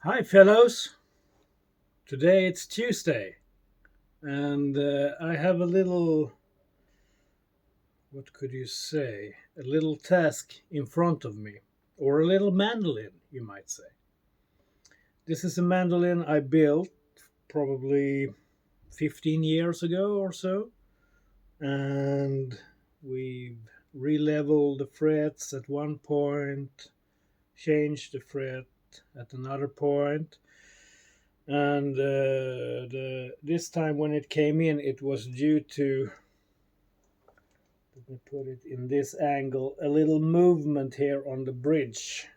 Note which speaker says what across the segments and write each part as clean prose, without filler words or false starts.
Speaker 1: Hi, fellows. Today it's Tuesday, and I have a little, what could you say, a little task in front of me, or a little mandolin, you might say. This is a mandolin I built probably 15 years ago or so, and we've releveled the frets at one point, changed the fret at another point, and this time when it came in, it was due to, let me put it in this angle, a little movement here on the bridge.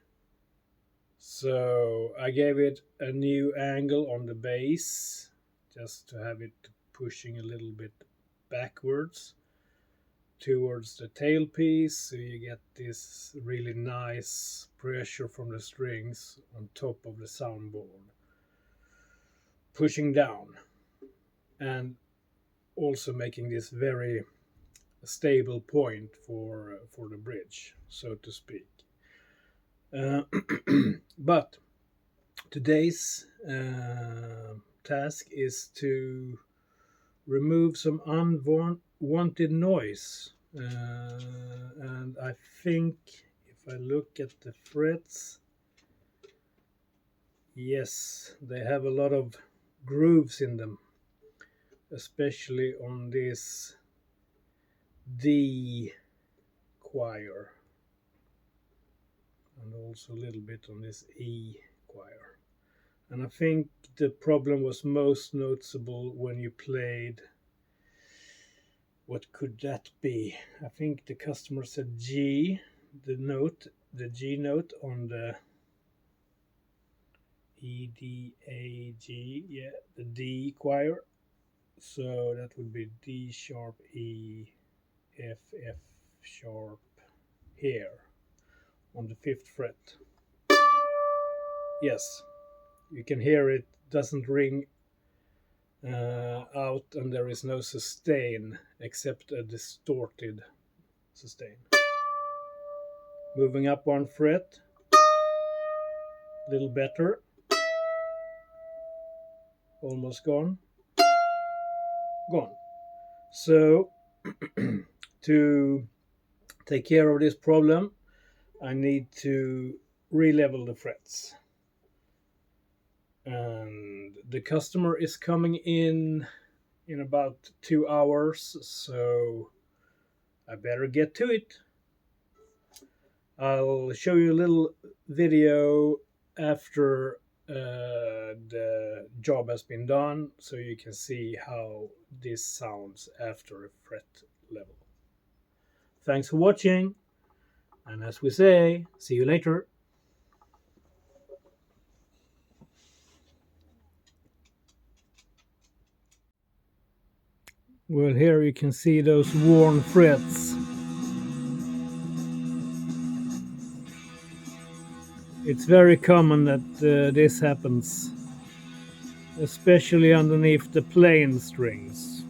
Speaker 1: So I gave it a new angle on the base just to have it pushing a little bit backwards towards the tailpiece, so you get this really nice pressure from the strings on top of the soundboard pushing down, and also making this very stable point for the bridge, so to speak. But today's task is to remove some unwanted noise, and I think if I look at the frets, yes, they have a lot of grooves in them, especially on this D choir, and also a little bit on this E choir. And I think the problem was most noticeable when you played, what could that be? I think the customer said G, the G note on the E, D, A, G, yeah, the D choir. So that would be D sharp, E, F, F sharp here on the 5th fret. Yes, you can hear it doesn't ring out, and there is no sustain except a distorted sustain. Moving up one fret, a little better, almost gone. So to take care of this problem, I need to relevel the frets, and the customer is coming in about 2 hours, so I better get to it. I'll show you a little video after the job has been done, so you can see how this sounds after a fret level. Thanks for watching, and as we say, see you later. Well, here you can see those worn frets. It's very common that this happens, especially underneath the plain strings.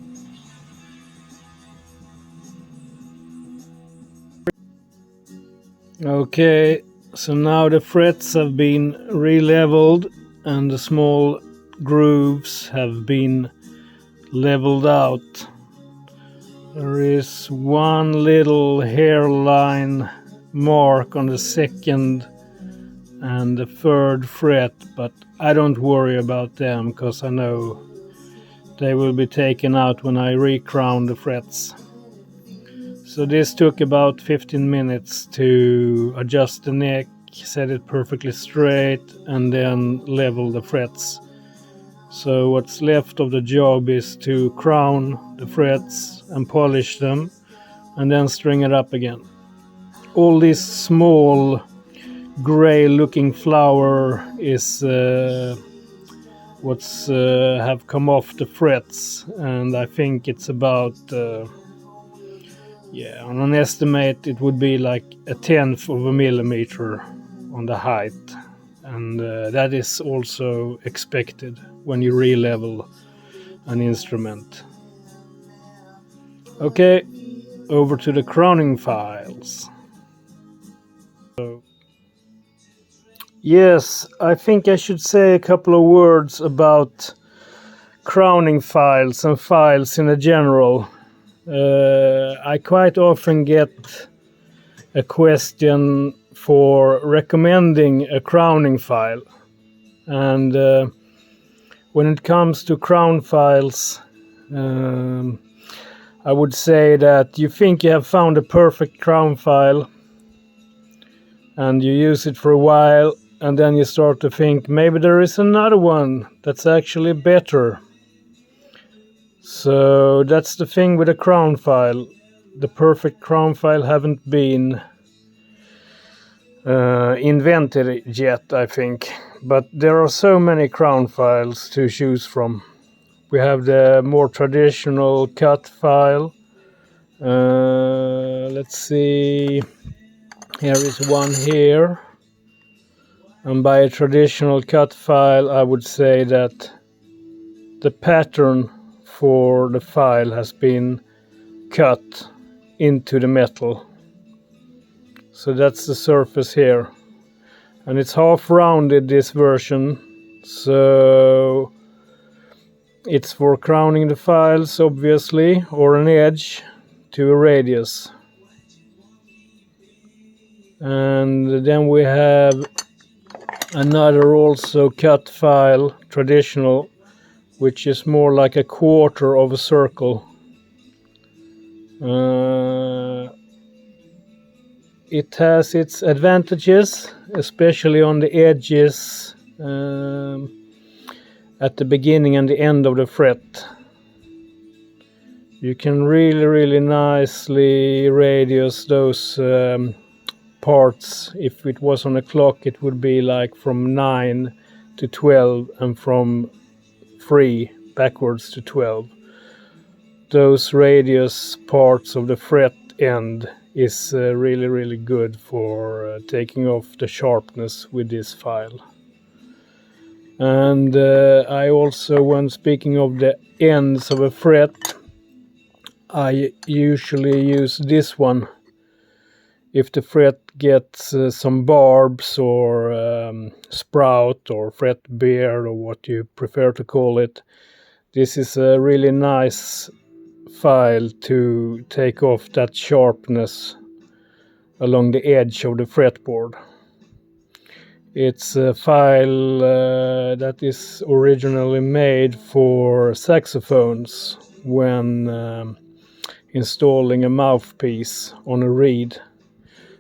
Speaker 1: Okay, so now the frets have been releveled and the small grooves have been leveled out. There is one little hairline mark on the 2nd and the 3rd fret, but I don't worry about them because I know they will be taken out when I recrown the frets. So this took about 15 minutes to adjust the neck, set it perfectly straight, and then level the frets. So what's left of the job is to crown the frets and polish them, and then string it up again. All this small gray looking flour is what's have come off the frets, and I think it's about on an estimate it would be like 1/10 of a millimeter on the height, and that is also expected when you relevel an instrument. Okay, over to the crowning files. So Yes, I think I should say a couple of words about crowning files and files in a general. I quite often get a question for recommending a crowning file, and when it comes to crown files, I would say that you think you have found a perfect crown file and you use it for a while, and then you start to think maybe there is another one that's actually better. So that's the thing with a crown file. The perfect crown file haven't been invented yet, I think, but there are so many crown files to choose from. We have the more traditional cut file. Let's see, here is one here, and by a traditional cut file I would say that the pattern for the file has been cut into the metal. So that's the surface here, and it's half rounded, this version, so it's for crowning the files obviously, or an edge to a radius. And then we have another also cut file, traditional, which is more like a quarter of a circle. It has its advantages, especially on the edges, at the beginning and the end of the fret. You can really nicely radius those parts. If it was on a clock, it would be like from 9 to 12 and from 3 backwards to 12. Those radius parts of the fret end is really good for taking off the sharpness with this file. And I also, when speaking of the ends of a fret, I usually use this one. If the fret gets some barbs or sprout or fret beard or what you prefer to call it, this is a really nice file to take off that sharpness along the edge of the fretboard. It's a file that is originally made for saxophones when installing a mouthpiece on a reed.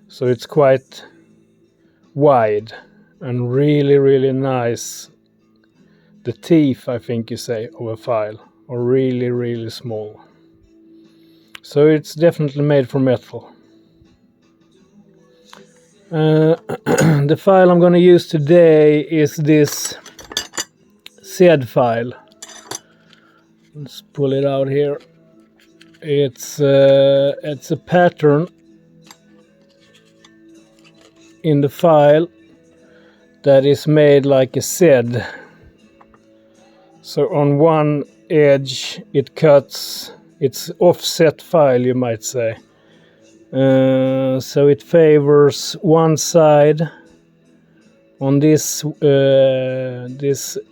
Speaker 1: So it's quite wide and really nice. The teeth, I think you say, of a file are really small. So it's definitely made for metal. The file I'm going to use today is this Z file. Let's pull it out here. It's a pattern in the file that is made like a Z. So on one edge it cuts, it's offset file, you might say. So it favors one side on this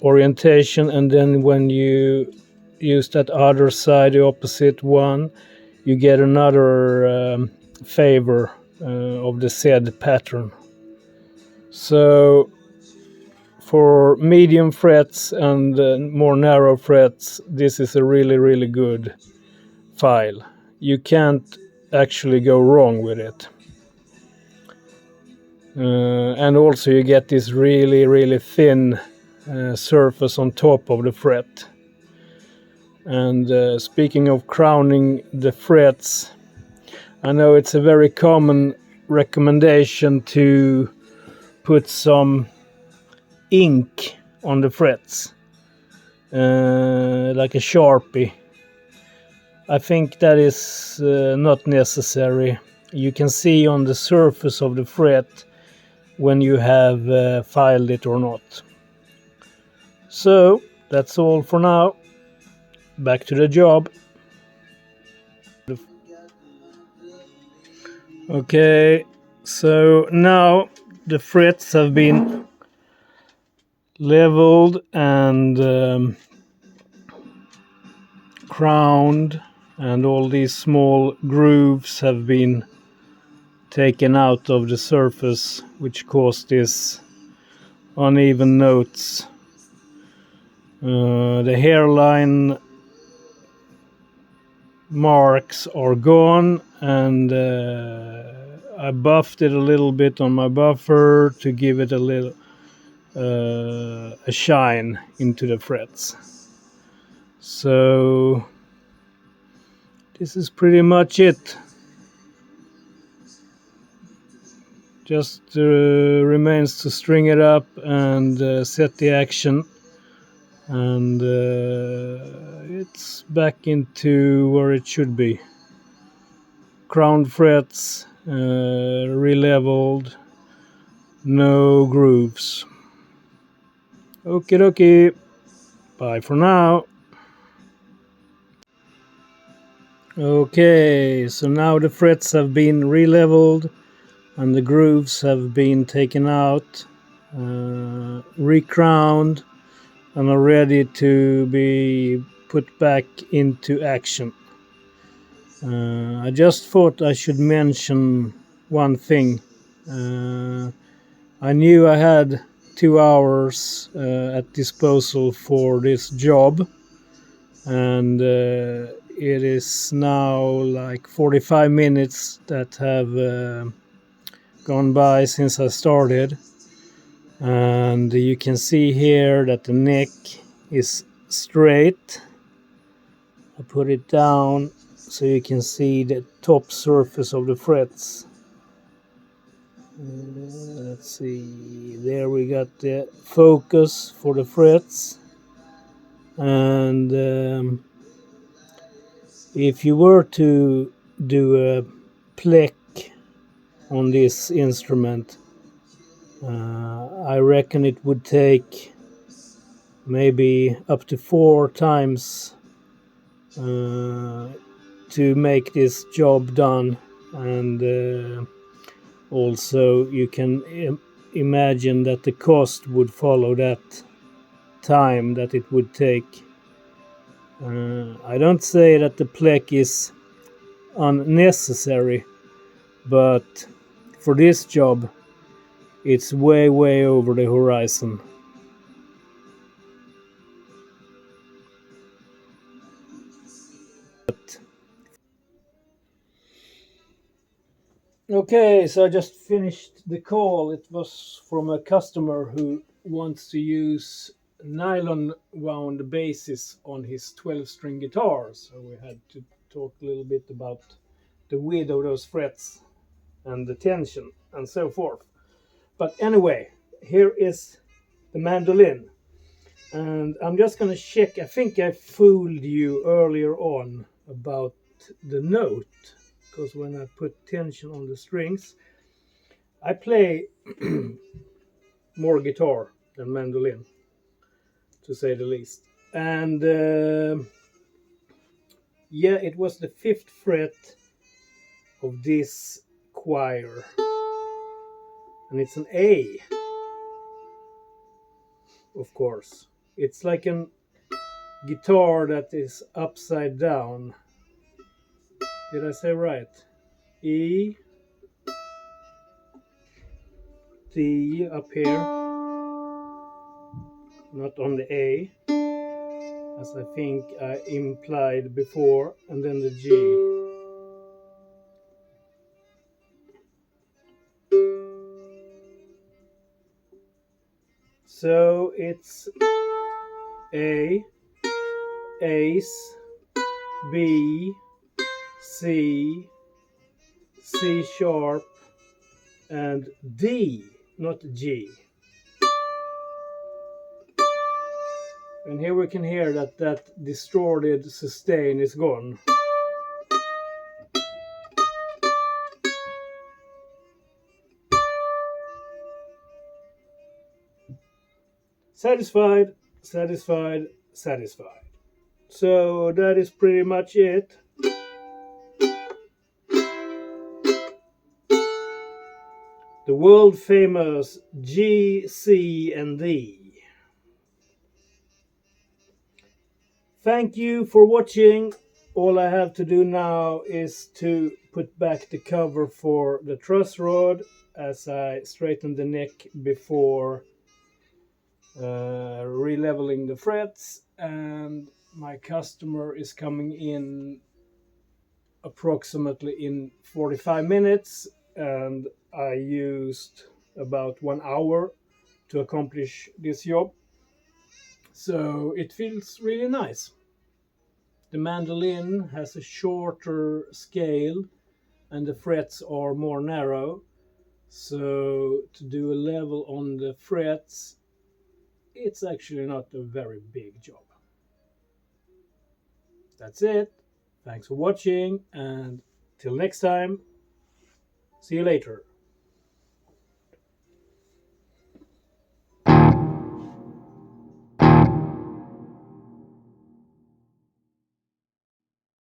Speaker 1: orientation, and then when you use that other side, the opposite one, you get another favor of the Z pattern. So for medium frets and more narrow frets, this is a really good file. You can't actually go wrong with it. And also you get this really thin surface on top of the fret. And speaking of crowning the frets, I know it's a very common recommendation to put some ink on the frets, like a Sharpie. I think that is not necessary. You can see on the surface of the fret when you have filed it or not. So that's all for now. Back to the job. Okay, so now the frets have been leveled and crowned, and all these small grooves have been taken out of the surface, which caused this uneven notes. The hairline marks are gone, and I buffed it a little bit on my buffer to give it a little a shine into the frets. So this is pretty much it. Just remains to string it up and set the action, and it's back into where it should be. Crown frets, releveled, no grooves. Okie dokie, bye for now. Okay, so now the frets have been releveled and the grooves have been taken out, recrowned, and are ready to be put back into action. I just thought I should mention one thing. I knew I had 2 hours at disposal for this job, and it is now like 45 minutes that have gone by since I started, and you can see here that the neck is straight. I put it down so you can see the top surface of the frets. Let's see, there we got the focus for the frets, and if you were to do a plek on this instrument, I reckon it would take maybe up to 4 times to make this job done, and also you can imagine that the cost would follow that time that it would take. I don't say that the plek is unnecessary, but for this job it's way over the horizon. Okay, so I just finished the call. It was from a customer who wants to use nylon wound basses on his 12-string guitar. So we had to talk a little bit about the width of those frets and the tension and so forth. But anyway, here is the mandolin. And I'm just going to check. I think I fooled you earlier on about the note, because when I put tension on the strings, I play more guitar than mandolin, to say the least. And yeah, it was the 5th fret of this choir, and it's an A, of course. It's like a guitar that is upside down. Did I say right? E, D up here, not on the A, as I think I implied before, and then the G. So it's A, Ace, B, C, C sharp, and D, not G. And here we can hear that distorted sustain is gone. Satisfied, satisfied, satisfied. So that is pretty much it. The world famous G, C, and D. Thank you for watching. All I have to do now is to put back the cover for the truss rod as I straighten the neck before releveling the frets, and my customer is coming in approximately in 45 minutes, and I used about 1 hour to accomplish this job, so it feels really nice. The mandolin has a shorter scale and the frets are more narrow, so to do a level on the frets, it's actually not a very big job. That's it. Thanks for watching, and till next time, see you later.